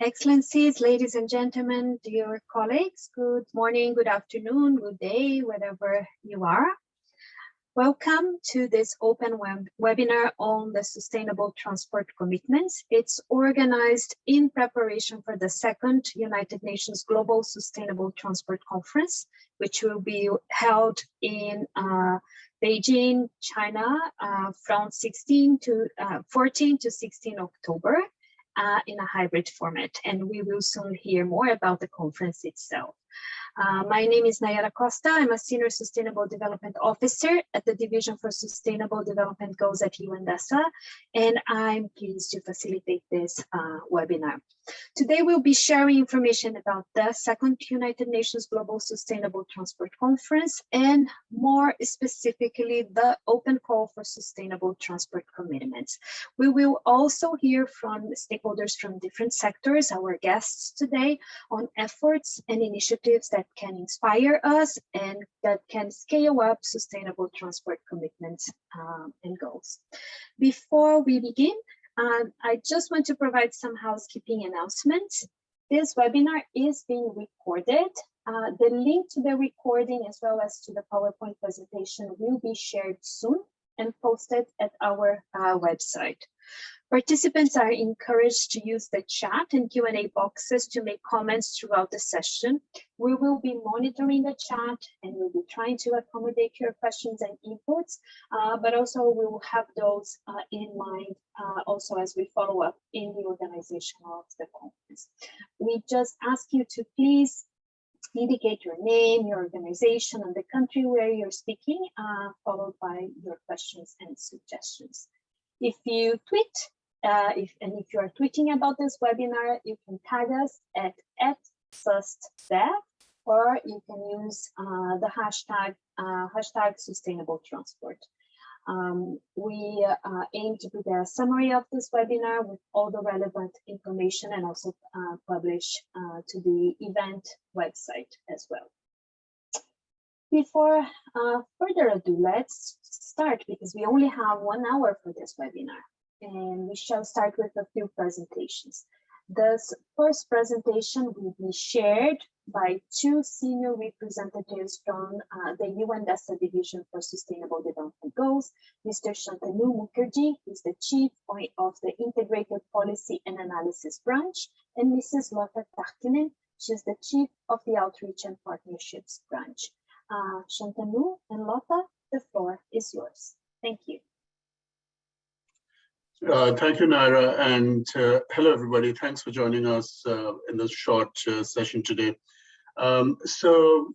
Excellencies, ladies and gentlemen, dear colleagues, good morning, good afternoon, good day, wherever you are. Welcome to this open webinar on the Sustainable Transport Commitments. It's organized in preparation for the second United Nations Global Sustainable Transport Conference, which will be held in Beijing, China, from 14 to 16 October. In a hybrid format, and we will soon hear more about the conference itself. My name is Nayara Costa. I'm a Senior Sustainable Development Officer at the Division for Sustainable Development Goals at UNDESA, and I'm pleased to facilitate this webinar. Today we'll be sharing information about the second United Nations Global Sustainable Transport Conference, and more specifically, the open call for sustainable transport commitments. We will also hear from stakeholders from different sectors, our guests today, on efforts and initiatives that can inspire us and that can scale up sustainable transport commitments and goals. Before we begin, I just want to provide some housekeeping announcements. This webinar is being recorded. The link to the recording as well as to the PowerPoint presentation will be shared soon and posted at our website. Participants are encouraged to use the chat and Q&A boxes to make comments throughout the session. We will be monitoring the chat and we'll be trying to accommodate your questions and inputs, but also we will have those in mind also as we follow up in the organization of the conference. We just ask you to please indicate your name, your organization, and the country where you're speaking, followed by your questions and suggestions. If you tweet, if you are tweeting about this webinar, you can tag us at @SustDev, or you can use the hashtag sustainable transport. We aim to prepare a summary of this webinar with all the relevant information and also publish to the event website as well. Before further ado, let's start because we only have 1 hour for this webinar, and we shall start with a few presentations. This first presentation will be shared by two senior representatives from the UNDESA Division for Sustainable Development Goals, Mr. Shantanu Mukherjee, who is the Chief of the Integrated Policy and Analysis Branch, and Mrs. Lotta Tarkinen, she is the Chief of the Outreach and Partnerships Branch. Shantanu and Lotta, the floor is yours. Thank you. Thank you, Naira, and hello, everybody. Thanks for joining us in this short session today. So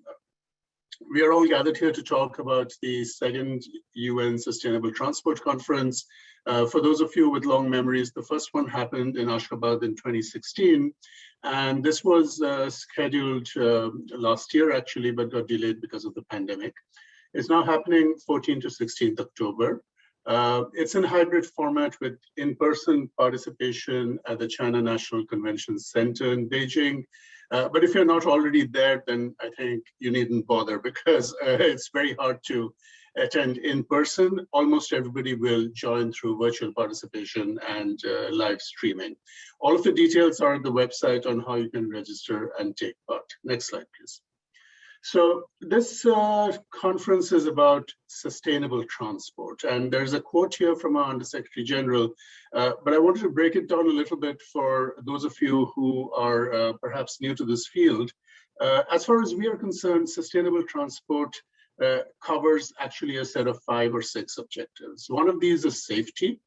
we are all gathered here to talk about the second UN Sustainable Transport Conference. For those of you with long memories, the first one happened in Ashgabat in 2016, and this was scheduled last year actually, but got delayed because of the pandemic. It's now happening 14th to 16th October. It's in hybrid format with in-person participation at the China National Convention Center in Beijing. But if you're not already there, then I think you needn't bother because it's very hard to attend in person. Almost everybody will join through virtual participation and live streaming. All of the details are on the website on how you can register and take part. Next slide, please. So this conference is about sustainable transport, and there's a quote here from our Undersecretary General, but I wanted to break it down a little bit for those of you who are perhaps new to this field. As far as we are concerned, sustainable transport covers actually a set of 5 or 6 objectives. One of these is safety,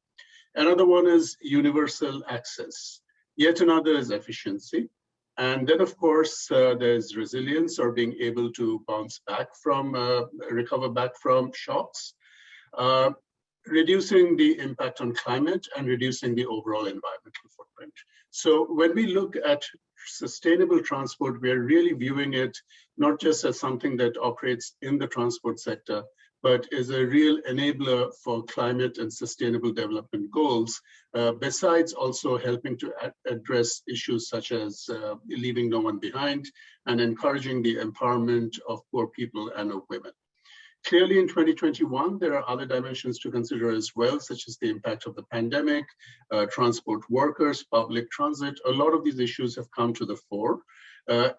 another one is universal access, yet another is efficiency. And then, of course, there's resilience, or being able to bounce back from, recover back from shocks, reducing the impact on climate, and reducing the overall environmental footprint. So when we look at sustainable transport, we are really viewing it not just as something that operates in the transport sector, but is a real enabler for climate and sustainable development goals, besides also helping to address issues such as leaving no one behind and encouraging the empowerment of poor people and of women. Clearly, in 2021, there are other dimensions to consider as well, such as the impact of the pandemic, transport workers, public transit. A lot of these issues have come to the fore.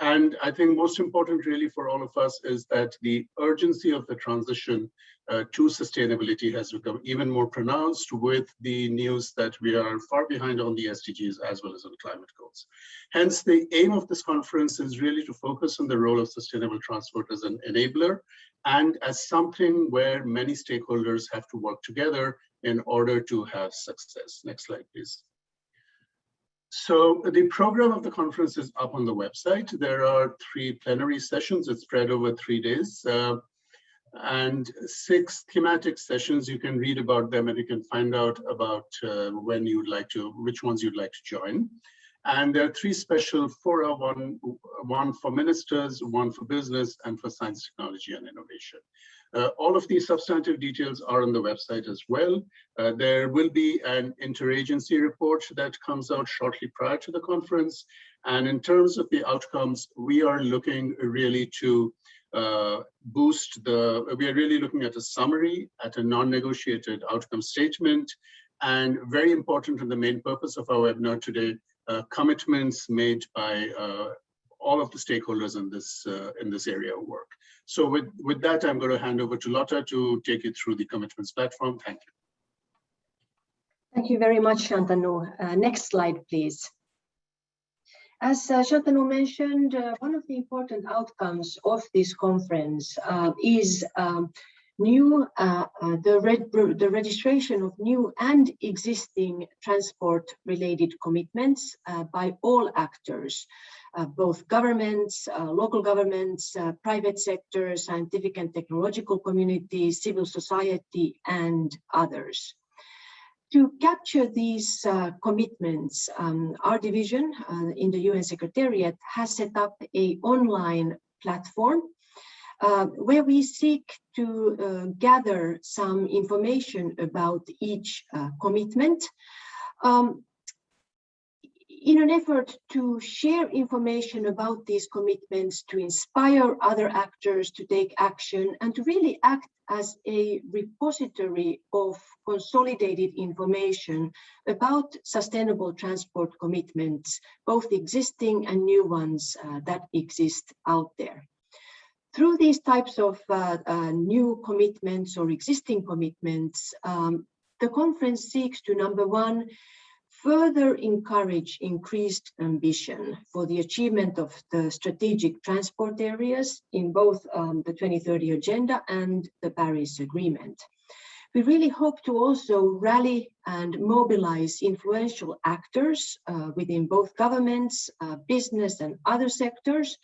And I think most important really for all of us is that the urgency of the transition to sustainability has become even more pronounced with the news that we are far behind on the SDGs as well as on climate goals. Hence, the aim of this conference is really to focus on the role of sustainable transport as an enabler and as something where many stakeholders have to work together in order to have success. Next slide, please. So the program of the conference is up on the website. There are 3 plenary sessions. It's spread over 3 days. And 6 thematic sessions. You can read about them and you can find out about which ones you'd like to join. And there are 3 special fora, one for ministers, one for business, and for science, technology, and innovation. All of these substantive details are on the website as well. There will be an interagency report that comes out shortly prior to the conference. And in terms of the outcomes, we are looking really to we are really looking at a summary, at a non-negotiated outcome statement, and very important, and the main purpose of our webinar today, commitments made by all of the stakeholders in this area of work. So with that, I'm going to hand over to Lotta to take you through the commitments platform. Thank you. Thank you very much, Shantanu. Next slide, please. As Shantanu mentioned, one of the important outcomes of this conference is the registration of new and existing transport-related commitments by all actors, both governments, local governments, private sector, scientific and technological community, civil society, and others. To capture these commitments, our division in the UN Secretariat has set up an online platform where we seek to gather some information about each commitment in an effort to share information about these commitments, to inspire other actors to take action, and to really act as a repository of consolidated information about sustainable transport commitments, both existing and new ones that exist out there. Through these types of new commitments or existing commitments, the conference seeks to, number one, further encourage increased ambition for the achievement of the strategic transport areas in both the 2030 Agenda and the Paris Agreement. We really hope to also rally and mobilize influential actors within both governments, business, and other sectors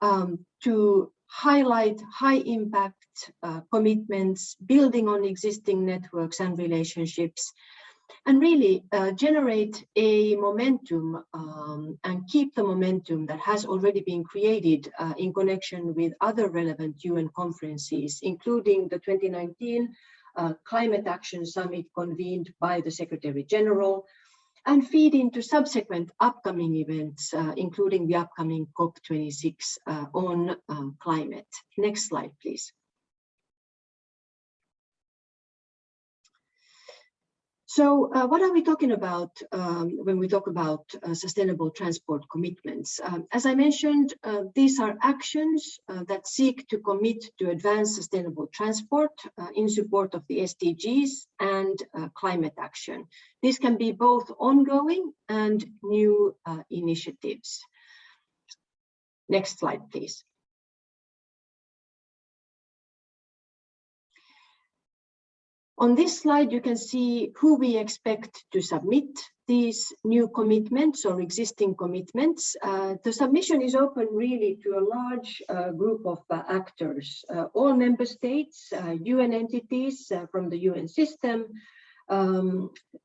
to highlight high impact commitments, building on existing networks and relationships, and really generate a momentum and keep the momentum that has already been created in connection with other relevant UN conferences, including the 2019 Climate Action Summit convened by the Secretary General, and feed into subsequent upcoming events, including the upcoming COP26 on climate. Next slide, please. So what are we talking about when we talk about sustainable transport commitments? As I mentioned, these are actions that seek to commit to advance sustainable transport in support of the SDGs and climate action. This can be both ongoing and new initiatives. Next slide, please. On this slide, you can see who we expect to submit these new commitments or existing commitments. The submission is open really to a large group of actors, all member states, UN entities from the UN system,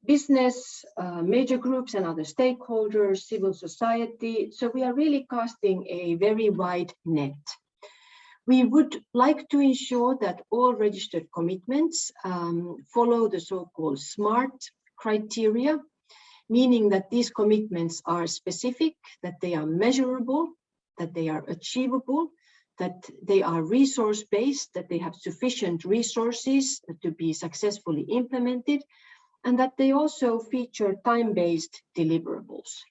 business, major groups and other stakeholders, civil society. So we are really casting a very wide net. We would like to ensure that all registered commitments follow the so-called SMART criteria, meaning that these commitments are specific, that they are measurable, that they are achievable, that they are resource-based, that they have sufficient resources to be successfully implemented, and that they also feature time-based deliverables.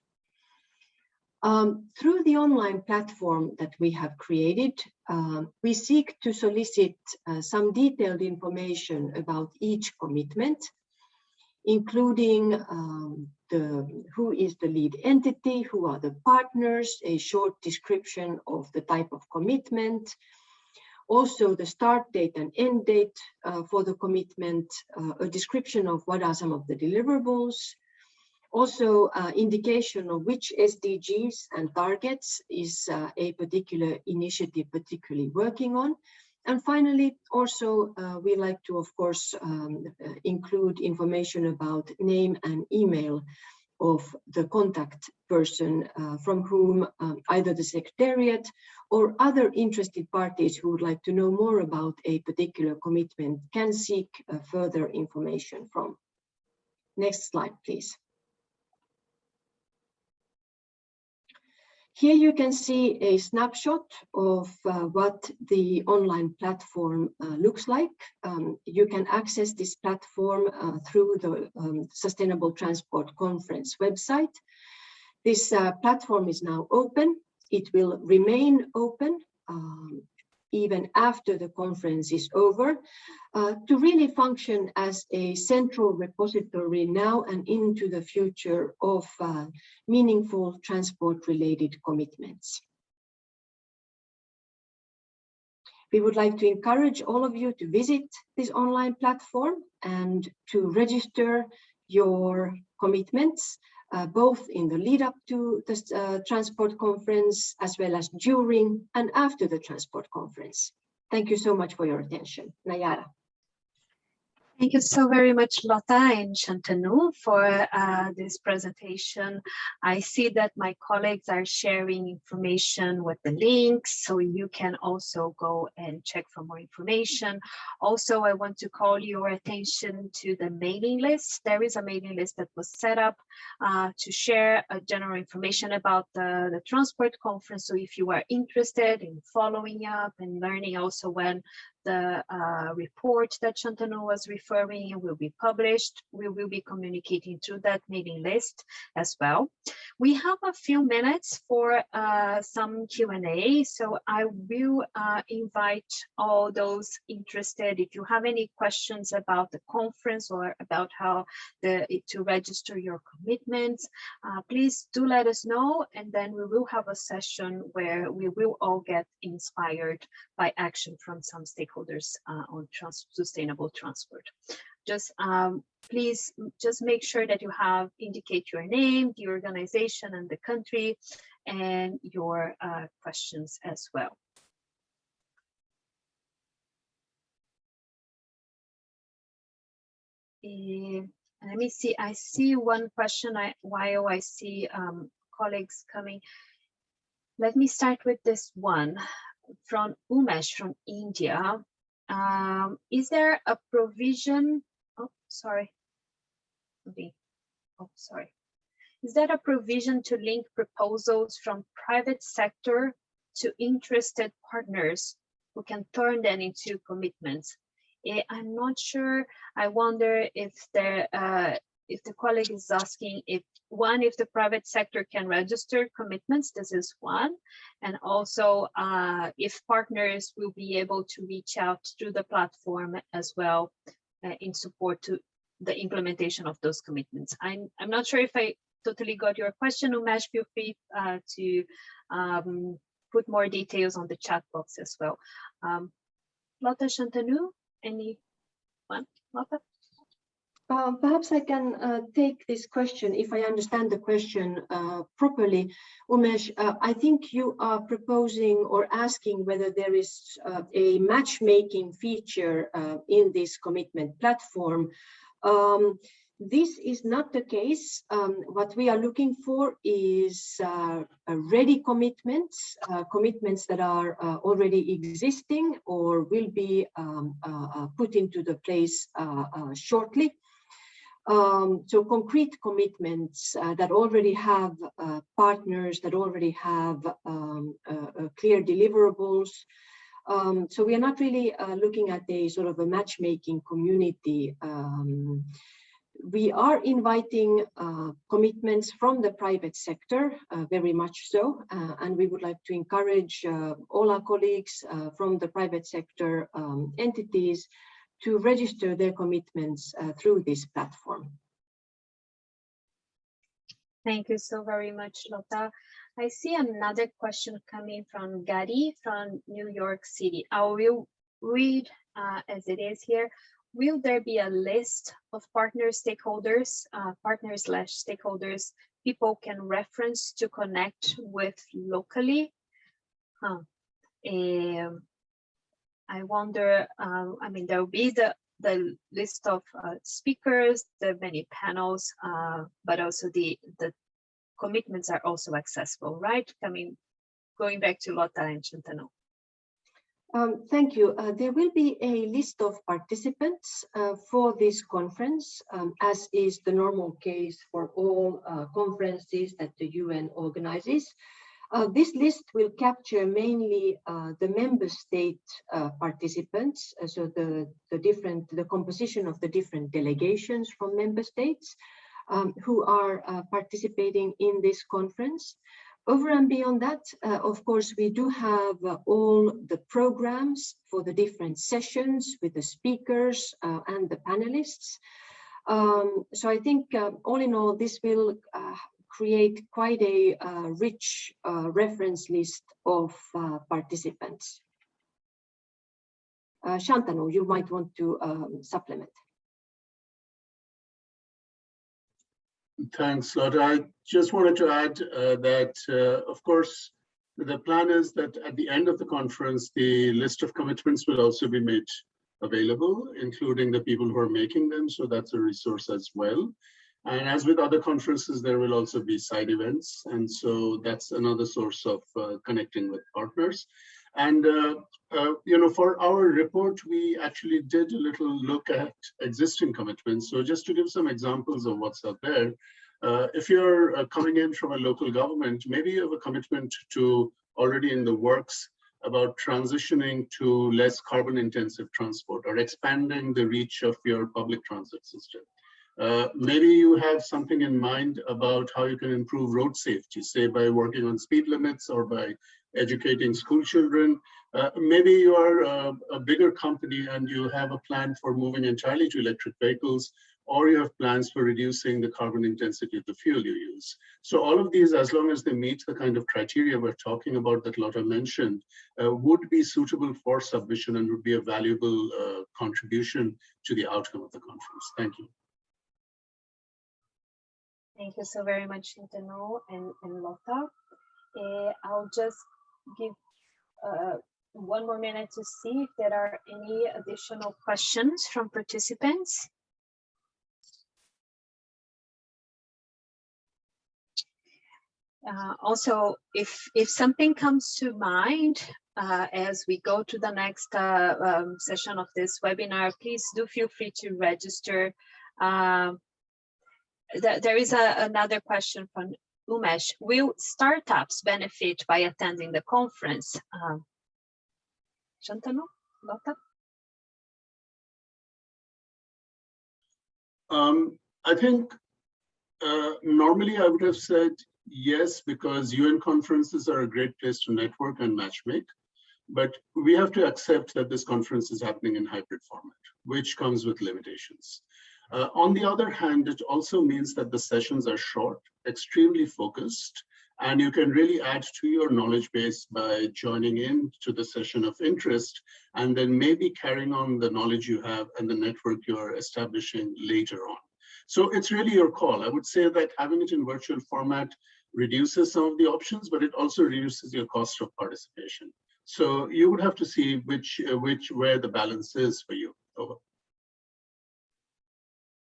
Through the online platform that we have created, we seek to solicit some detailed information about each commitment, including who is the lead entity, who are the partners, a short description of the type of commitment, also the start date and end date for the commitment, a description of what are some of the deliverables, also indication of which SDGs and targets is a particular initiative particularly working on. And finally, also, we like to, of course, include information about name and email of the contact person from whom either the Secretariat or other interested parties who would like to know more about a particular commitment can seek further information from. Next slide, please. Here you can see a snapshot of what the online platform looks like. You can access this platform through the Sustainable Transport Conference website. This platform is now open. It will remain open even after the conference is over, to really function as a central repository now and into the future of meaningful transport-related commitments. We would like to encourage all of you to visit this online platform and to register your commitments, both in the lead up to the transport conference, as well as during and after the transport conference. Thank you so much for your attention. Nayara. Thank you so very much, Lotta and Shantanu, for this presentation. I see that my colleagues are sharing information with the links, so you can also go and check for more information. Also, I want to call your attention to the mailing list. There is a mailing list that was set up to share general information about the transport conference. So if you are interested in following up and learning also when the report that Shantanu was referring will be published, we will be communicating through that mailing list as well. We have a few minutes for some Q&A, so I will invite all those interested. If you have any questions about the conference or about how to register your commitments, please do let us know, and then we will have a session where we will all get inspired by action from some stakeholders on sustainable transport. Just please just make sure that you indicate your name, the organization and the country, and your questions as well. Let me see, I see one question while I see colleagues coming. Let me start with this one from Umesh from India. Is there a provision? Oh, sorry. Oh, sorry. Is there a provision to link proposals from private sector to interested partners who can turn them into commitments? I'm not sure. I wonder if the colleague is asking if the private sector can register commitments, this is one, and also if partners will be able to reach out through the platform as well in support to the implementation of those commitments. I'm not sure if I totally got your question, Umesh. Feel free to put more details on the chat box as well. Lotta, Shantanu, anyone? Lotta? Perhaps I can take this question if I understand the question properly. Umesh, I think you are proposing or asking whether there is a matchmaking feature in this commitment platform. This is not the case. What we are looking for is ready commitments, commitments that are already existing or will be put into the place shortly. So concrete commitments that already have partners, that already have clear deliverables. So we are not really looking at a sort of a matchmaking community. We are inviting commitments from the private sector, very much so, and we would like to encourage all our colleagues from the private sector entities to register their commitments through this platform. Thank you so very much, Lotta. I see another question coming from Gary from New York City. I will read as it is here. Will there be a list of partners/stakeholders people can reference to connect with locally? I wonder, I mean, there will be the list of speakers, the many panels, but also the commitments are also accessible, right? Going back to Lotta and Shantanu. Thank you. There will be a list of participants for this conference, as is the normal case for all conferences that the UN organizes. This list will capture mainly the member state participants, so the composition of the different delegations from member states who are participating in this conference. Over and beyond that, of course, we do have all the programs for the different sessions with the speakers and the panelists. So I think all in all, this will create quite a rich reference list of participants. Shantanu, you might want to supplement. Thanks, Lotta. I just wanted to add that, of course, the plan is that at the end of the conference, the list of commitments will also be made available, including the people who are making them. So that's a resource as well. And as with other conferences, there will also be side events. And so that's another source of connecting with partners. And, for our report, we actually did a little look at existing commitments. So just to give some examples of what's out there, if you're coming in from a local government, maybe you have a commitment to already in the works about transitioning to less carbon intensive transport or expanding the reach of your public transit system. Maybe you have something in mind about how you can improve road safety, say by working on speed limits or by educating school children. Maybe you are a bigger company and you have a plan for moving entirely to electric vehicles, or you have plans for reducing the carbon intensity of the fuel you use. So all of these, as long as they meet the kind of criteria we're talking about that Lotta mentioned, would be suitable for submission and would be a valuable contribution to the outcome of the conference. Thank you. Thank you so very much, Shantanu and Lotta. I'll just give one more minute to see if there are any additional questions from participants. Also, if something comes to mind as we go to the next session of this webinar, please do feel free to register. There is another question from Umesh. Will startups benefit by attending the conference? Shantanu, Lotta? I think normally I would have said yes, because UN conferences are a great place to network and matchmake. But we have to accept that this conference is happening in hybrid format, which comes with limitations. On the other hand, it also means that the sessions are short, extremely focused, and you can really add to your knowledge base by joining in to the session of interest, and then maybe carrying on the knowledge you have and the network you're establishing later on. So it's really your call. I would say that having it in virtual format reduces some of the options, but it also reduces your cost of participation. So you would have to see where the balance is for you. Over.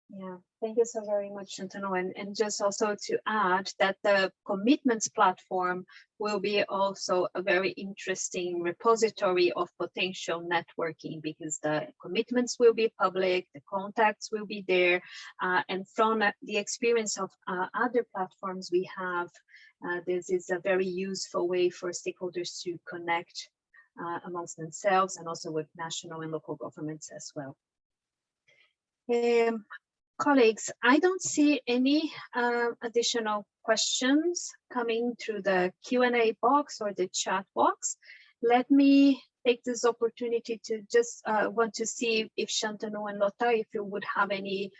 Yeah, Thank you so very much, Shantanu. And just also to add that the commitments platform will be also a very interesting repository of potential networking, because the commitments will be public, the contacts will be there, and from the experience of other platforms we have, this is a very useful way for stakeholders to connect amongst themselves and also with national and local governments as well. Colleagues, I don't see any additional questions coming through the Q&A box or the chat box. Let me take this opportunity to just want to see if Shantanu and Lotta, if you would have any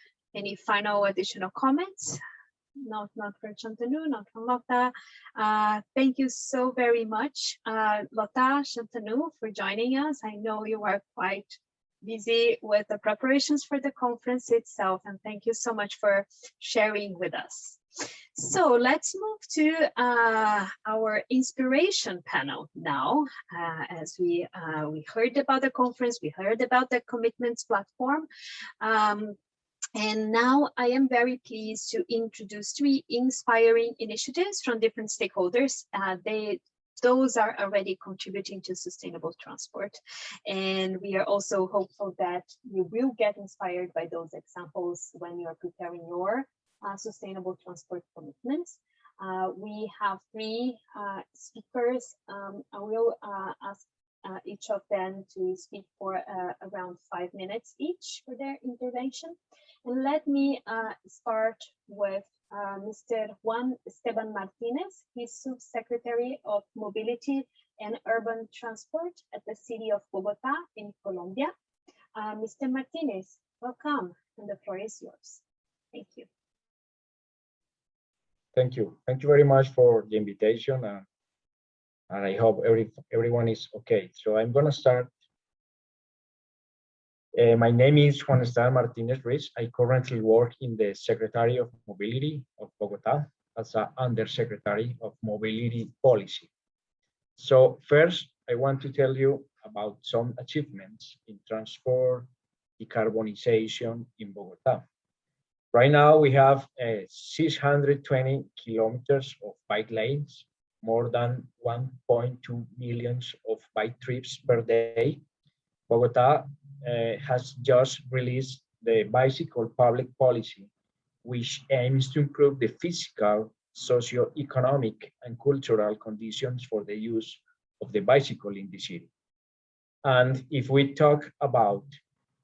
final additional comments. Not for Shantanu, not from Lotta. Thank you so very much, Lotta, Shantanu, for joining us. I know you are quite busy with the preparations for the conference itself, and thank you so much for sharing with us. So let's move to our inspiration panel now. As we heard about the conference, we heard about the commitments platform. And now I am very pleased to introduce 3 inspiring initiatives from different stakeholders. Those are already contributing to sustainable transport. And we are also hopeful that you will get inspired by those examples when you're preparing your sustainable transport commitments. We have 3 speakers. I will ask each of them to speak for around 5 minutes each for their intervention. And let me start with Mr. Juan Esteban Martinez. He's Subsecretary of Mobility and Urban Transport at the city of Bogota in Colombia. Mr. Martinez, welcome, and the floor is yours. Thank you. Thank you. Thank you very much for the invitation, and I hope everyone is okay. So I'm going to start. My name is Juan Esteban Martinez Ruiz. I currently work in the Secretary of Mobility of Bogota as an Undersecretary of Mobility Policy. So first, I want to tell you about some achievements in transport decarbonization in Bogota. Right now, we have 620 kilometers of bike lanes, more than 1.2 million of bike trips per day. Bogota has just released the bicycle public policy, which aims to improve the physical, socio-economic, and cultural conditions for the use of the bicycle in the city. And if we talk about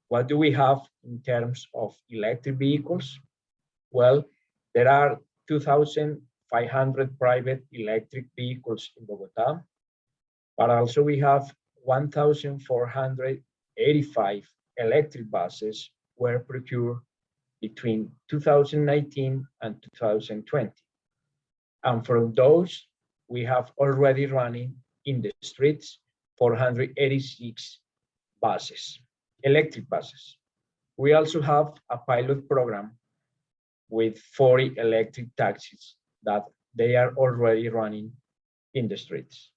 what do we have in terms of electric vehicles, well, there are 2,500 private electric vehicles in Bogota, but also we have 1,485 electric buses were procured between 2019 and 2020. And from those, we have already running in the streets 486 buses, electric buses. We also have a pilot program with 40 electric taxis that they are already running in the streets.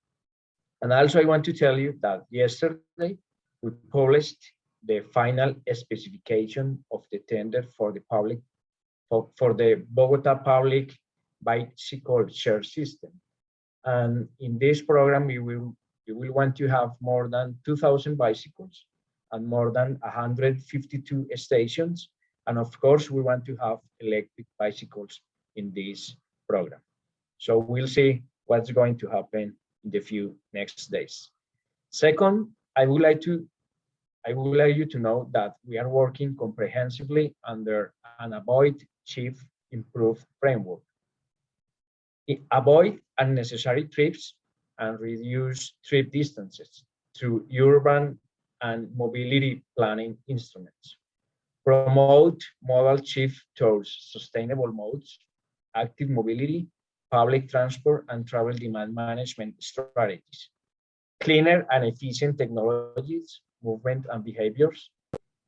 And also I want to tell you that yesterday we published the final specification of the tender for the public, for the Bogota public bicycle share system. And in this program, you will want to have more than 2,000 bicycles and more than 152 stations. And of course, we want to have electric bicycles in this program. So we'll see what's going to happen in the few next days. Second, I would like you to know that we are working comprehensively under an avoid, achieve, improve framework. Avoid unnecessary trips and reduce trip distances through urban and mobility planning instruments. Promote modal shift towards sustainable modes, active mobility, public transport, and travel demand management strategies. Cleaner and efficient technologies, movement and behaviors,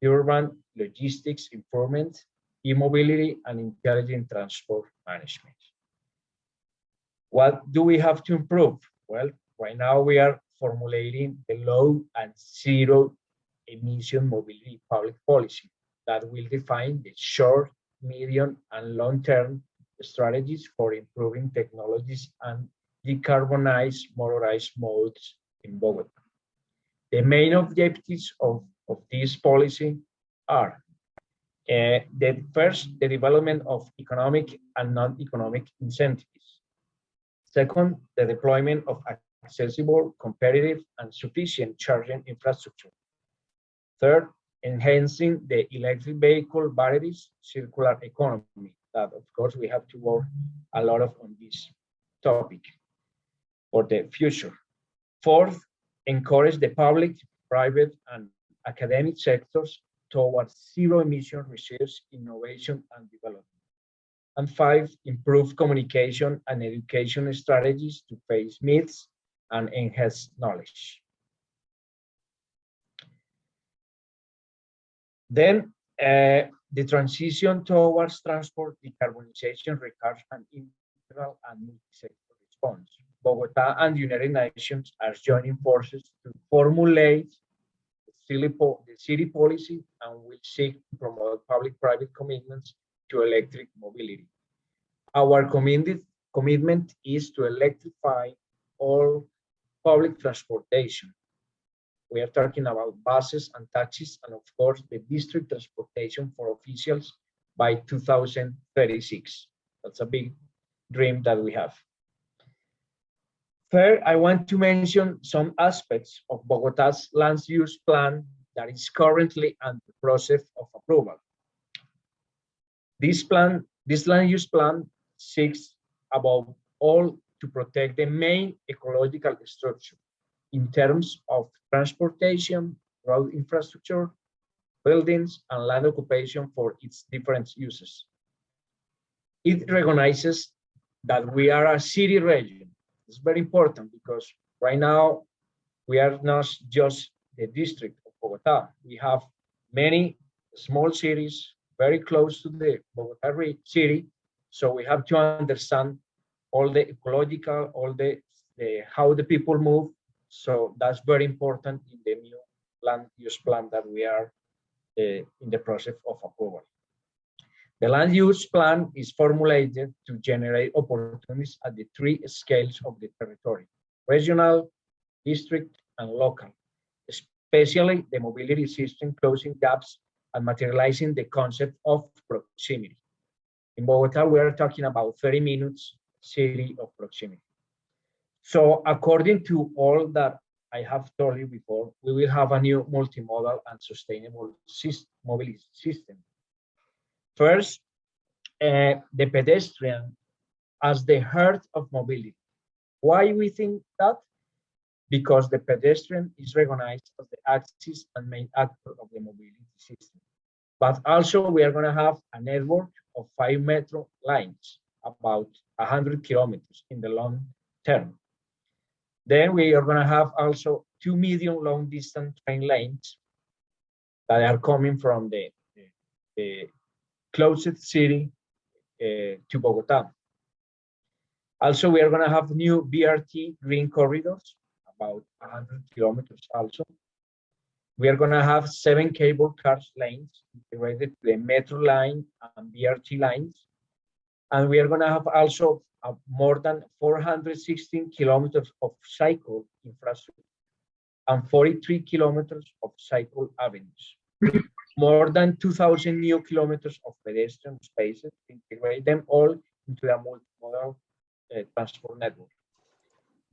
urban logistics improvement, e-mobility, and intelligent transport management. What do we have to improve? Well, right now we are formulating the low and zero emission mobility public policy that will define the short, medium, and long-term strategies for improving technologies and decarbonize motorized modes in Bogota. The main objectives of this policy are the development of economic and non-economic incentives. Second, the deployment of accessible, competitive, and sufficient charging infrastructure. Third, enhancing the electric vehicle batteries circular economy. That, of course, we have to work a lot on this topic for the future. Fourth, encourage the public, private, and academic sectors towards zero-emission research, innovation, and development. And five, improve communication and education strategies to face myths and enhance knowledge. Then the transition towards transport decarbonization requires an integral and multi-sector response. Bogota and the United Nations are joining forces to formulate the city policy and will seek to promote public-private commitments to electric mobility. Our commitment is to electrify all public transportation. We are talking about buses and taxis, and of course, the district transportation for officials by 2036. That's a big dream that we have. Third, I want to mention some aspects of Bogota's land use plan that is currently under the process of approval. This land use plan seeks above all to protect the main ecological structure in terms of transportation, road infrastructure, buildings, and land occupation for its different uses. It recognizes that we are a city region. It's very important because right now we are not just the district of Bogota. We have many small cities very close to the Bogota city. So we have to understand all the ecological, all the how the people move. So that's very important in the new land use plan that we are in the process of approval. The land use plan is formulated to generate opportunities at the three scales of the territory: regional, district, and local, especially the mobility system closing gaps and materializing the concept of proximity. In Bogota, we are talking about 30 minutes city of proximity. So according to all that I have told you before, we will have a new multimodal and sustainable mobility system. First, the pedestrian as the heart of mobility. Why we think that? Because the pedestrian is recognized as the axis and main actor of the mobility system. But also we are going to have a network of 5 metro lines, about 100 kilometers in the long term. Then we are going to have also 2 medium long distance train lanes that are coming from the closest city to Bogota. Also, we are going to have new BRT green corridors, about 100 kilometers also. We are going to have 7 cable cars lanes integrated to the metro line and BRT lines. And we are going to have also more than 416 kilometers of cycle infrastructure and 43 kilometers of cycle avenues. More than 2,000 new kilometers of pedestrian spaces to integrate them all into a multimodal transport network.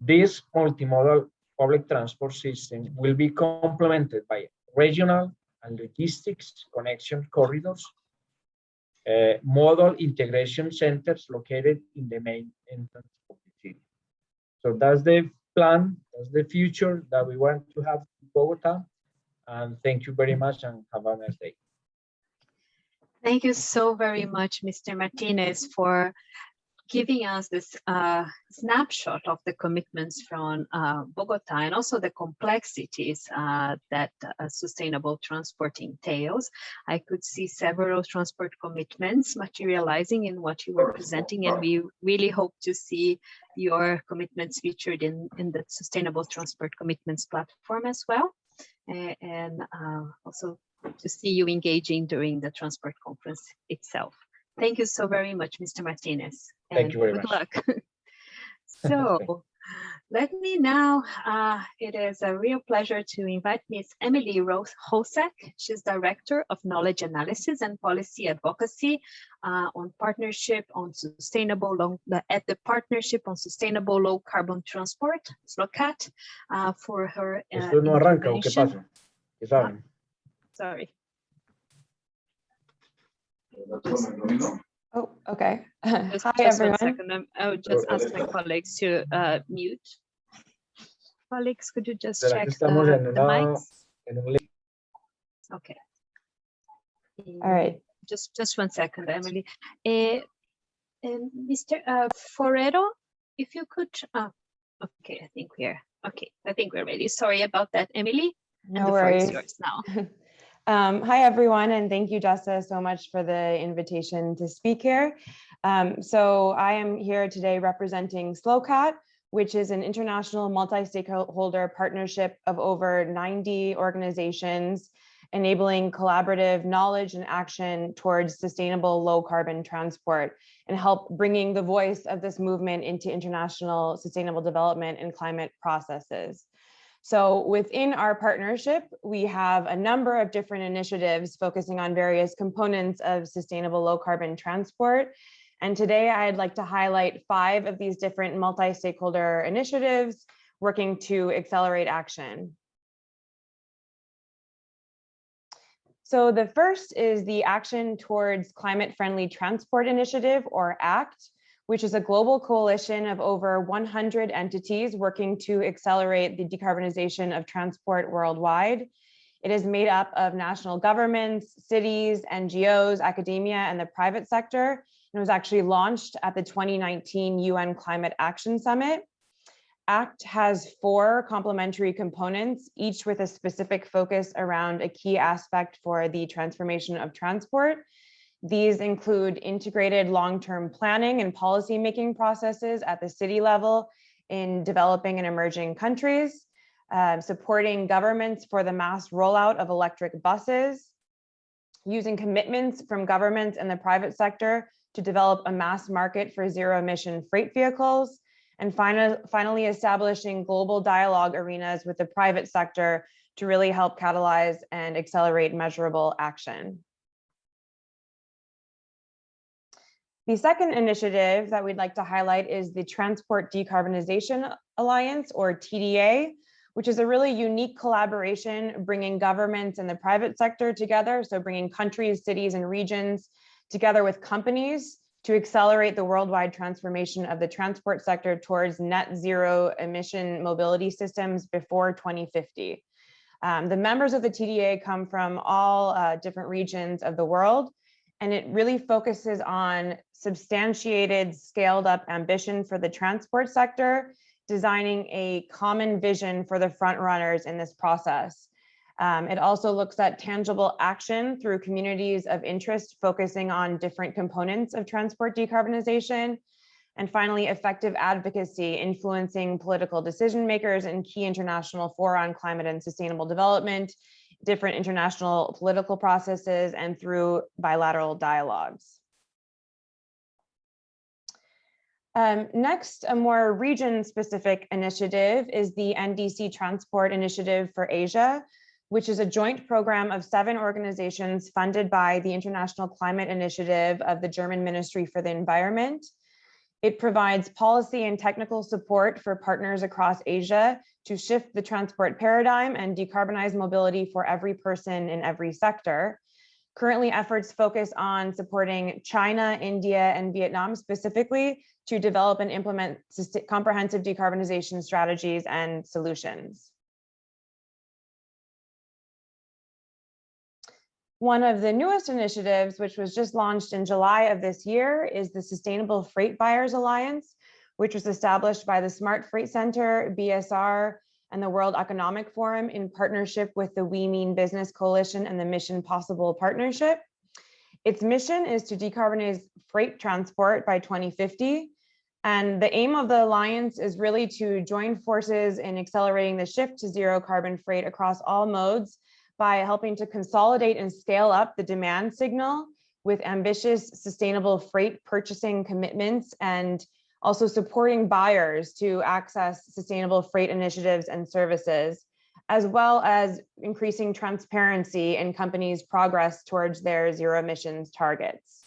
This multimodal public transport system will be complemented by regional and logistics connection corridors, modal integration centers located in the main entrance of the city. So that's the plan, that's the future that we want to have in Bogota. And thank you very much and have a nice day. Thank you so very much, Mr. Martinez, for giving us this snapshot of the commitments from Bogota and also the complexities that sustainable transport entails. I could see several transport commitments materializing in what you were presenting, and we really hope to see your commitments featured in the Sustainable Transport Commitments platform as well. And also to see you engaging during the transport conference itself. Thank you so very much, Mr. Martinez. Thank you very good much. luck. So let me now, it is a real pleasure to invite Ms. Emily Rose Hosek. She's Director of Knowledge Analysis and Policy Advocacy on Partnership on Sustainable at the Partnership on Sustainable Low Carbon Transport, SLOCAT, for her ¿Esto no arranca o qué pasa? ¿Qué saben? Sorry. Oh, okay. Just Hi, just everyone. 1 second. I would just ask my colleagues to mute. Colleagues, could you just Será check que estamos the mics? en un link. Okay. All right. Just 1 second, Emily. Mr. Forero, if you could. Okay, I think we're ready. Sorry about that, Emily. No and the floor is worries. yours now. Hi, everyone, and thank you, Jessa, so much for the invitation to speak here. So I am here today representing SLOCAT, which is an international multi-stakeholder partnership of over 90 organizations, enabling collaborative knowledge and action towards sustainable low carbon transport and help bringing the voice of this movement into international sustainable development and climate processes. So within our partnership, we have a number of different initiatives focusing on various components of sustainable low carbon transport. And today I'd like to highlight 5 of these different multi-stakeholder initiatives working to accelerate action. So the first is the Action Towards Climate-Friendly Transport Initiative, or ACT, which is a global coalition of over 100 entities working to accelerate the decarbonization of transport worldwide. It is made up of national governments, cities, NGOs, academia, and the private sector. And it was actually launched at the 2019 UN Climate Action Summit. ACT has 4 complementary components, each with a specific focus around a key aspect for the transformation of transport. These include integrated long-term planning and policy-making processes at the city level in developing and emerging countries, supporting governments for the mass rollout of electric buses, using commitments from governments and the private sector to develop a mass market for zero-emission freight vehicles, and finally establishing global dialogue arenas with the private sector to really help catalyze and accelerate measurable action. The second initiative that we'd like to highlight is the Transport Decarbonization Alliance, or TDA, which is a really unique collaboration bringing governments and the private sector together. So bringing countries, cities, and regions together with companies to accelerate the worldwide transformation of the transport sector towards net zero emission mobility systems before 2050. The members of the TDA come from all different regions of the world, and it really focuses on substantiated, scaled up ambition for the transport sector, designing a common vision for the front runners in this process. It also looks at tangible action through communities of interest, focusing on different components of transport decarbonization. And finally, effective advocacy, influencing political decision makers in key international fora on climate and sustainable development, different international political processes, and through bilateral dialogues. Next, a more region-specific initiative is the NDC Transport Initiative for Asia, which is a joint program of 7 organizations funded by the International Climate Initiative of the German Ministry for the Environment. It provides policy and technical support for partners across Asia to shift the transport paradigm and decarbonize mobility for every person in every sector. Currently, efforts focus on supporting China, India, and Vietnam specifically to develop and implement comprehensive decarbonization strategies and solutions. One of the newest initiatives, which was just launched in July of this year, is the Sustainable Freight Buyers Alliance, which was established by the Smart Freight Center, BSR, and the World Economic Forum in partnership with the We Mean Business Coalition and the Mission Possible Partnership. Its mission is to decarbonize freight transport by 2050. And the aim of the alliance is really to join forces in accelerating the shift to zero carbon freight across all modes by helping to consolidate and scale up the demand signal with ambitious sustainable freight purchasing commitments and also supporting buyers to access sustainable freight initiatives and services, as well as increasing transparency in companies' progress towards their zero emissions targets.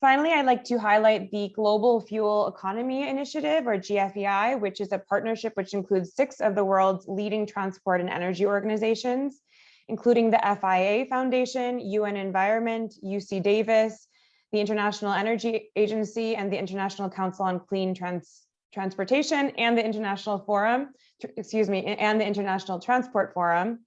Finally, I'd like to highlight the Global Fuel Economy Initiative, or GFEI, which is a partnership which includes 6 of the world's leading transport and energy organizations, including the FIA Foundation, UN Environment, UC Davis, the International Energy Agency, and the International Council on Clean Transportation, and the International Transport Forum.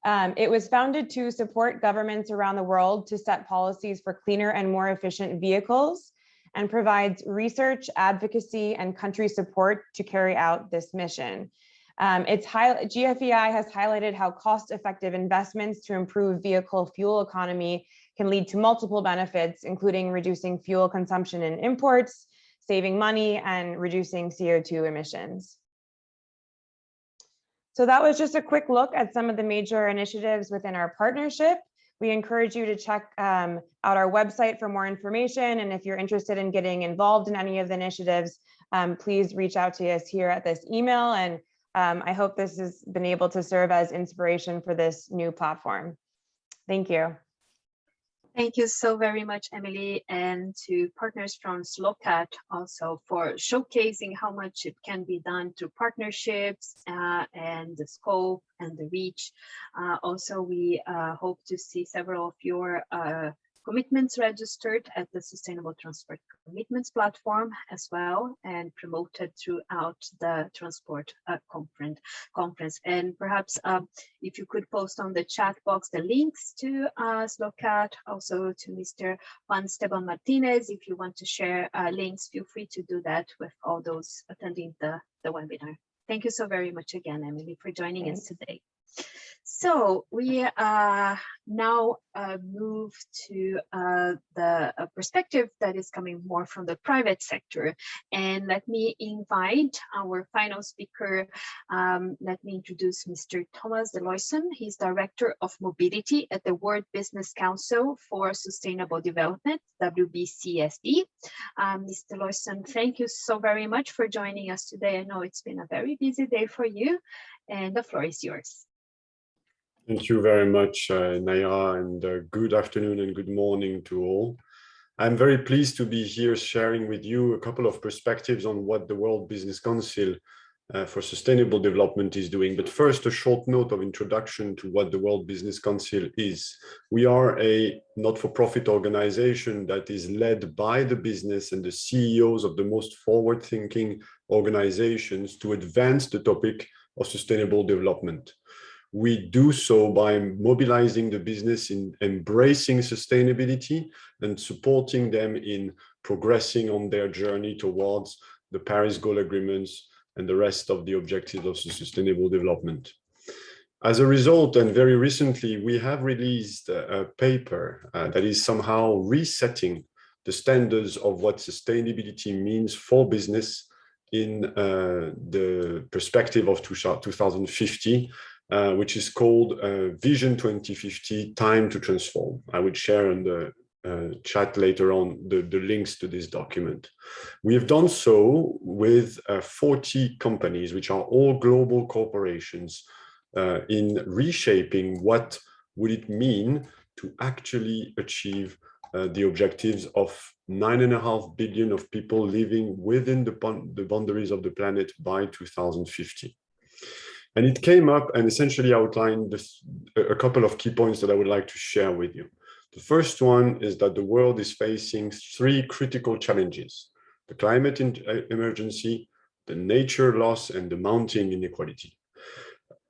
It was founded to support governments around the world to set policies for cleaner and more efficient vehicles, and provides research, advocacy, and country support to carry out this mission. GFEI has highlighted how cost-effective investments to improve vehicle fuel economy can lead to multiple benefits, including reducing fuel consumption in imports, saving money, and reducing CO2 emissions. So that was just a quick look at some of the major initiatives within our partnership. We encourage you to check out our website for more information. And if you're interested in getting involved in any of the initiatives, please reach out to us here at this email. And I hope this has been able to serve as inspiration for this new platform. Thank you. Thank you so very much, Emily, and to partners from SLOCAT also for showcasing how much it can be done through partnerships and the scope and the reach. Also, we hope to see several of your commitments registered at the Sustainable Transport Commitments platform as well, and promoted throughout the transport conference. And perhaps if you could post on the chat box the links to SLOCAT, also to Mr. Juan Esteban Martinez. If you want to share links, feel free to do that with all those attending the webinar. Thank you so very much again, Emily, for joining us today. So we now move to the perspective that is coming more from the private sector. And let me invite our final speaker. Let me introduce Mr. Thomas de Loyson. He's Director of Mobility at the World Business Council for Sustainable Development, WBCSD. Mr. Loyson, thank you so very much for joining us today. I know it's been a very busy day for you, and the floor is yours. Thank you very much, Naira, and good afternoon and good morning to all. I'm very pleased to be here sharing with you a couple of perspectives on what the World Business Council for Sustainable Development is doing. But first, a short note of introduction to what the World Business Council is. We are a not-for-profit organization that is led by the business and the CEOs of the most forward-thinking organizations to advance the topic of sustainable development. We do so by mobilizing the business in embracing sustainability and supporting them in progressing on their journey towards the Paris Goal Agreements and the rest of the objectives of sustainable development. As a result, and very recently, we have released a paper that is somehow resetting the standards of what sustainability means for business in the perspective of 2050. Which is called Vision 2050, Time to Transform. I will share in the chat later on the links to this document. We have done so with 40 companies, which are all global corporations, in reshaping what would it mean to actually achieve the objectives of 9.5 billion of people living within the boundaries of the planet by 2050. And it came up and essentially outlined a couple of key points that I would like to share with you. The first one is that the world is facing 3 critical challenges: the climate emergency, the nature loss, and the mounting inequality.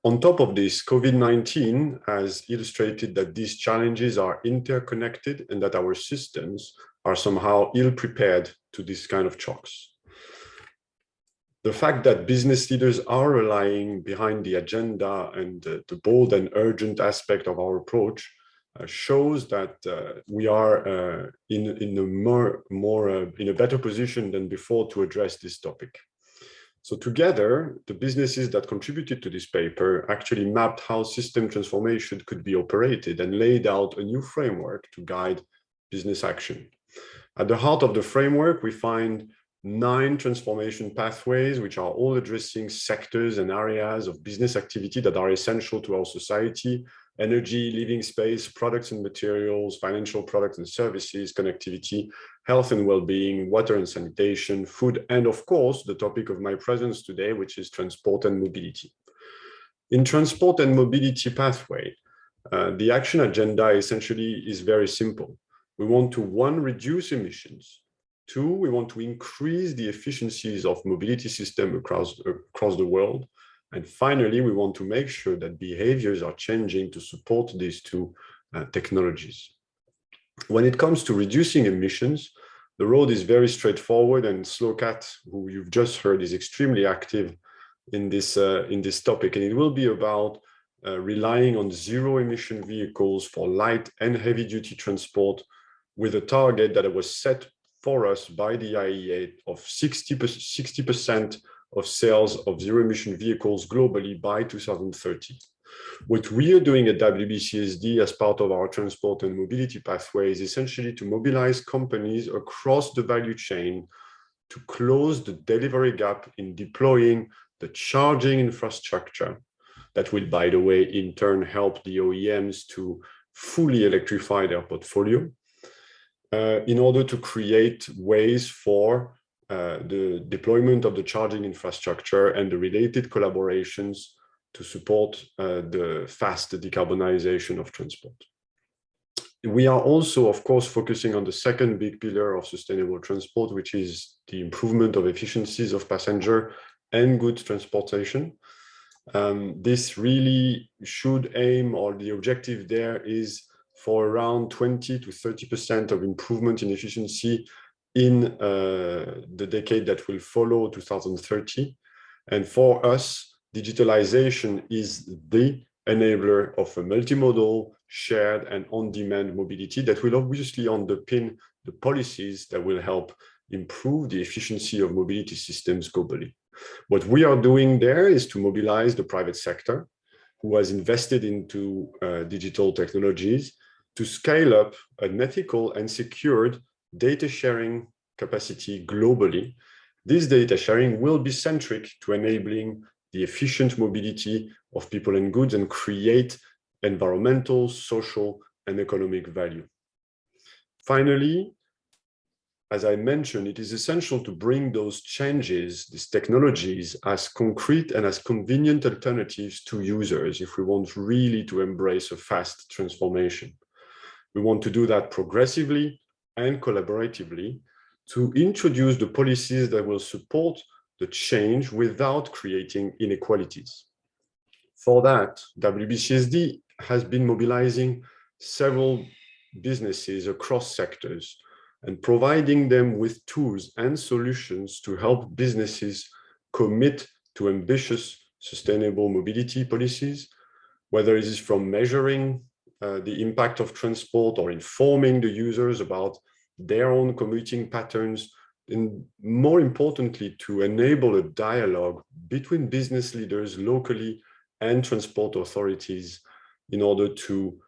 On top of this, COVID-19 has illustrated that these challenges are interconnected and that our systems are somehow ill-prepared to this kind of shocks. The fact that business leaders are relying behind the agenda and the bold and urgent aspect of our approach shows that we are in a better position than before to address this topic. So together, the businesses that contributed to this paper actually mapped how system transformation could be operated and laid out a new framework to guide business action. At the heart of the framework, we find 9 transformation pathways, which are all addressing sectors and areas of business activity that are essential to our society: energy, living space, products and materials, financial products and services, connectivity, health and well-being, water and sanitation, food, and of course, the topic of my presence today, which is transport and mobility. In transport and mobility pathway, the action agenda essentially is very simple. We want to, 1, reduce emissions. 2, we want to increase the efficiencies of mobility system across the world. And finally, we want to make sure that behaviors are changing to support these 2 technologies. When it comes to reducing emissions, the road is very straightforward, and Slokat, who you've just heard, is extremely active in this topic. And it will be about relying on zero-emission vehicles for light and heavy-duty transport, with a target that was set for us by the IEA of 60% of sales of zero-emission vehicles globally by 2030. What we are doing at WBCSD as part of our transport and mobility pathway is essentially to mobilize companies across the value chain to close the delivery gap in deploying the charging infrastructure that will, by the way, in turn help the OEMs to fully electrify their portfolio, in order to create ways for the deployment of the charging infrastructure and the related collaborations to support the fast decarbonization of transport. We are also, of course, focusing on the second big pillar of sustainable transport, which is the improvement of efficiencies of passenger and goods transportation. This really should aim, or the objective there is for around 20 to 30% of improvement in efficiency in the decade that will follow 2030. And for us, digitalization is the enabler of a multimodal, shared and on-demand mobility that will obviously underpin the policies that will help improve the efficiency of mobility systems globally. What we are doing there is to mobilize the private sector, who has invested into digital technologies, to scale up an ethical and secured data sharing capacity globally. This data sharing will be centric to enabling the efficient mobility of people and goods and create environmental, social, and economic value. Finally, as I mentioned, it is essential to bring those changes, these technologies, as concrete and as convenient alternatives to users if we want really to embrace a fast transformation. We want to do that progressively and collaboratively to introduce the policies that will support the change without creating inequalities. For that, WBCSD has been mobilizing several businesses across sectors and providing them with tools and solutions to help businesses commit to ambitious sustainable mobility policies, whether it is from measuring the impact of transport or informing the users about their own commuting patterns, and more importantly, to enable a dialogue between business leaders locally and transport authorities in order to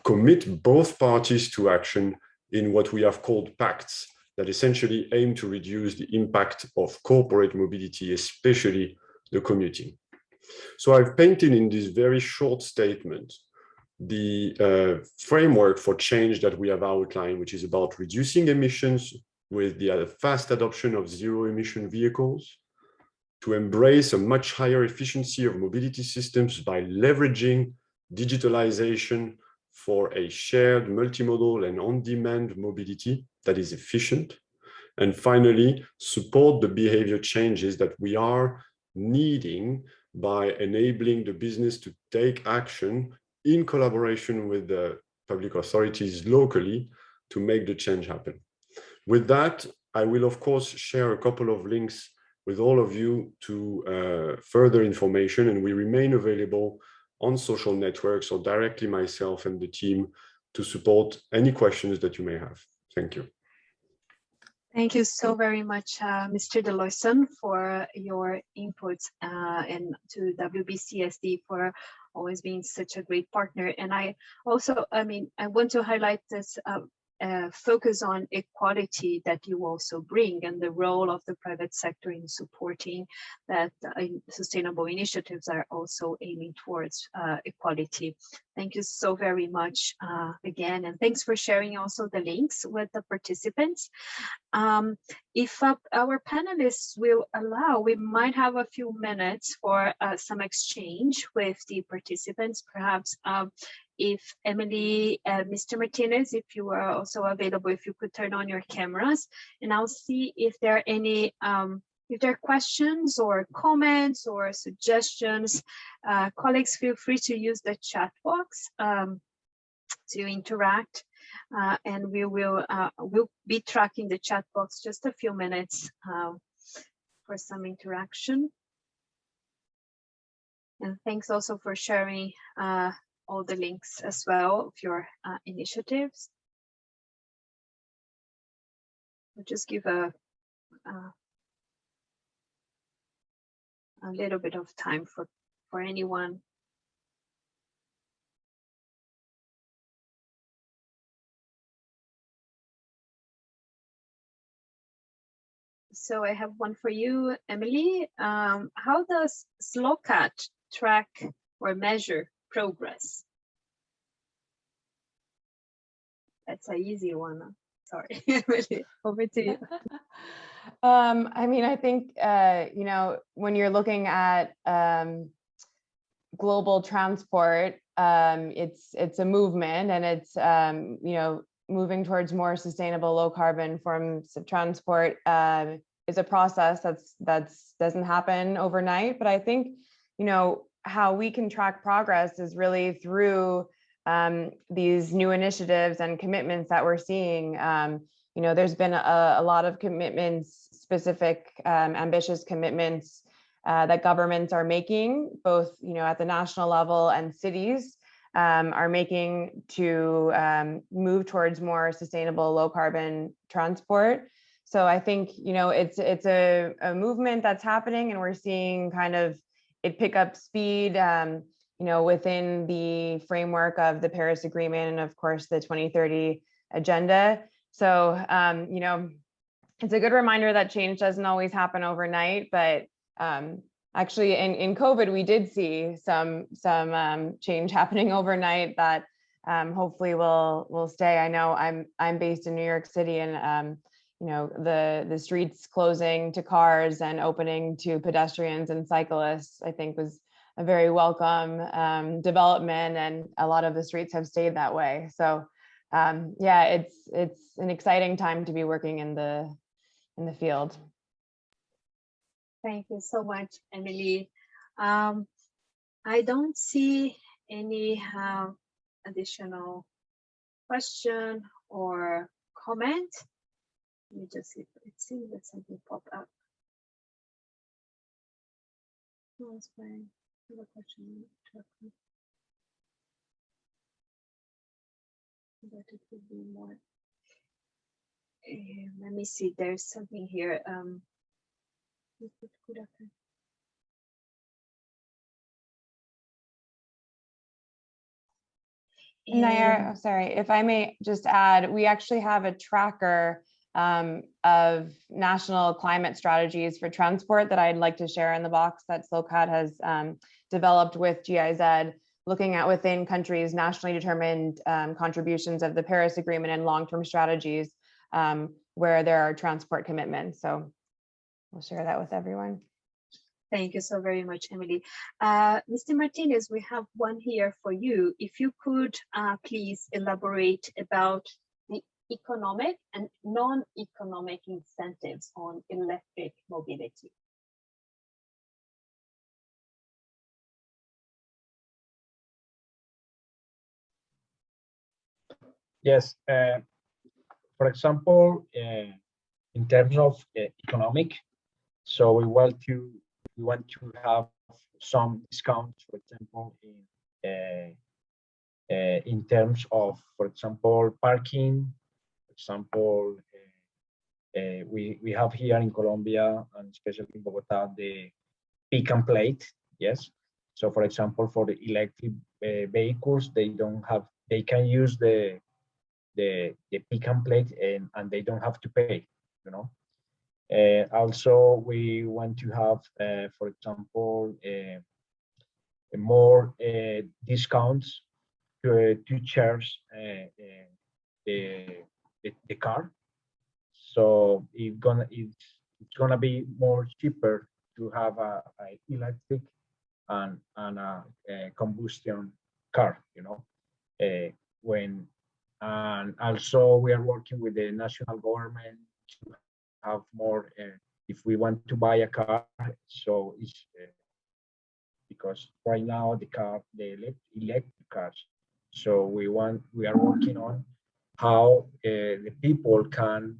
commit both parties to action in what we have called pacts that essentially aim to reduce the impact of corporate mobility, especially the commuting. So I've painted in this very short statement the framework for change that we have outlined, which is about reducing emissions with the fast adoption of zero-emission vehicles, to embrace a much higher efficiency of mobility systems by leveraging digitalization for a shared multimodal and on-demand mobility that is efficient, and finally, support the behavior changes that we are needing by enabling the business to take action in collaboration with the public authorities locally to make the change happen. With that, I will of course share a couple of links with all of you to further information, and we remain available on social networks or directly myself and the team to support any questions that you may have. Thank you. Thank you so very much, Mr. Deloyson, for your inputs and to WBCSD for always being such a great partner. And I also, I want to highlight this focus on equality that you also bring and the role of the private sector in supporting that sustainable initiatives are also aiming towards equality. Thank you so very much again, and thanks for sharing also the links with the participants. If our panelists will allow, we might have a few minutes for some exchange with the participants. Perhaps if Emily, Mr. Martinez, if you are also available, if you could turn on your cameras, and I'll see if there are any, if there are questions or comments or suggestions. Colleagues, feel free to use the chat box to interact. And we will we'll be tracking the chat box just a few minutes for some interaction. And thanks also for sharing all the links as well of your initiatives. We'll just give a little bit of time for anyone. So I have one for you, Emily. How does SLOCAT track or measure progress? That's an easy one. Sorry, Emily, over to you. I mean, I think, you know, when you're looking at global transport, it's a movement, and it's, you know, moving towards more sustainable, low carbon forms of transport is a process that's doesn't happen overnight. But I think, you know, how we can track progress is really through these new initiatives and commitments that we're seeing. You know, there's been a lot of commitments, specific, ambitious commitments that governments are making, both, you know, at the national level, and cities are making to move towards more sustainable, low carbon transport. So I think, you know, it's a movement that's happening, and we're seeing kind of it pick up speed, you know, within the framework of the Paris Agreement and, of course, the 2030 agenda. So, you know, it's a good reminder that change doesn't always happen overnight, but actually in COVID, we did see some change happening overnight that hopefully will stay. I know I'm based in New York City, and you know, the streets closing to cars and opening to pedestrians and cyclists, I think, was a very welcome development, and a lot of the streets have stayed that way. So yeah, it's an exciting time to be working in the field. Thank you so much, Emily. I don't see any additional question or comment. Let me just see if something popped up. But it would be more. Let me see. There's something here. Nayar, sorry, if I may just add, we actually have a tracker of national climate strategies for transport that I'd like to share in the box that SLOCAT has developed with GIZ, looking at within countries nationally determined contributions of the Paris Agreement and long-term strategies where there are transport commitments. So we'll share that with everyone. Thank you so very much, Emily. Mr. Martinez, we have one here for you. If you could please elaborate about the economic and non-economic incentives on electric mobility. Yes, for example, in terms of economic, so we want to have some discounts, for example, in terms of, for example, parking, for example, We have here in Colombia, and especially in Bogota, the pick and plate. Yes. So, for example, for the electric vehicles, they can use the pick and plate, and they don't have to pay. You know. Also, we want to have, for example, more discounts to charge the car. So it's gonna be more cheaper to have a electric and a combustion car. You know, when and also we are working with the national government to have more. If we want to buy a car, so it's because right now the electric cars. So we are working on how the people can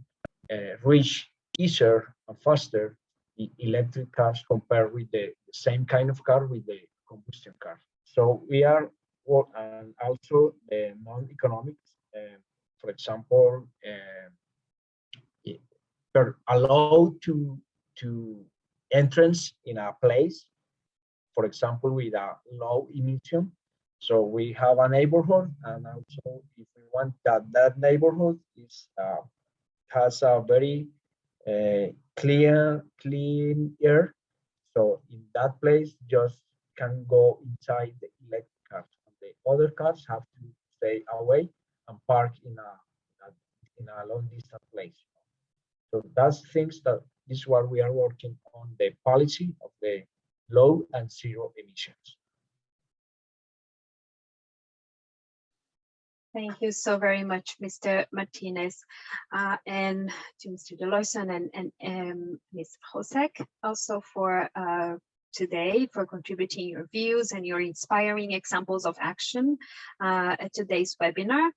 reach easier and faster the electric cars compared with the same kind of car with the combustion car. So we are, and also the non-economics, for example, they're allowed to entrance in a place, for example, with a low emission. So we have a neighborhood, and also if we want that neighborhood has a very clean air. So in that place, just can go inside the electric cars. And the other cars have to stay away and park in a long distance place. So that's things that this is what we are working on, the policy of the low and zero emissions. Thank you so very much, Mr. Martinez, and to Mr. Deloyson and Ms. Hosek, also for today, for contributing your views and your inspiring examples of action at today's webinar.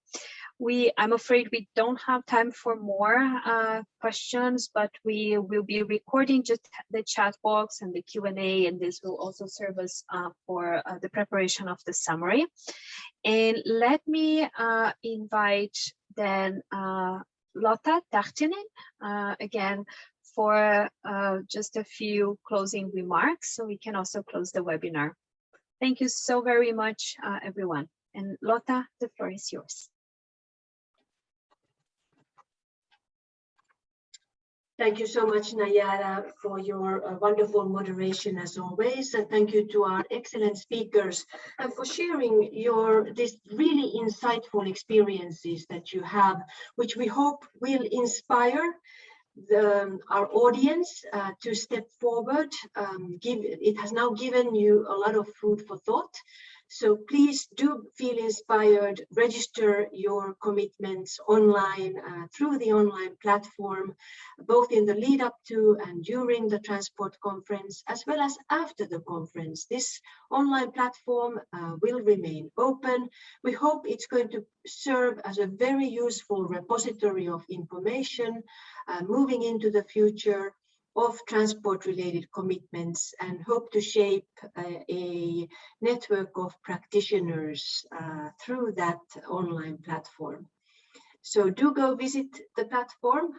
I'm afraid we don't have time for more questions, but we will be recording just the chat box and the Q&A, and this will also serve us for the preparation of the summary. And let me invite then Lotta Tahtinen again for just a few closing remarks, so we can also close the webinar. Thank you so very much, everyone. And Lotta, the floor is yours. Thank you so much, Nayara, for your wonderful moderation as always. And thank you to our excellent speakers and for sharing these really insightful experiences that you have, which we hope will inspire our audience to step forward. It has now given you a lot of food for thought. So please do feel inspired, register your commitments online through the online platform, both in the lead up to and during the transport conference, as well as after the conference. This online platform will remain open. We hope it's going to serve as a very useful repository of information moving into the future of transport-related commitments, and hope to shape a network of practitioners through that online platform. So do go visit the platform,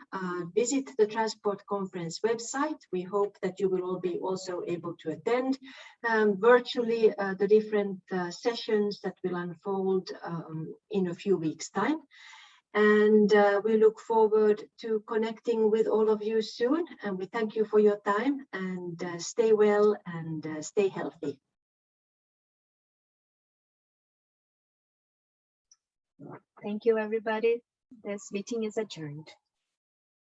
visit the Transport Conference website. We hope that you will all be also able to attend virtually the different sessions that will unfold in a few weeks' time. And we look forward to connecting with all of you soon. And we thank you for your time, and stay well and stay healthy. Thank you, everybody. This meeting is adjourned.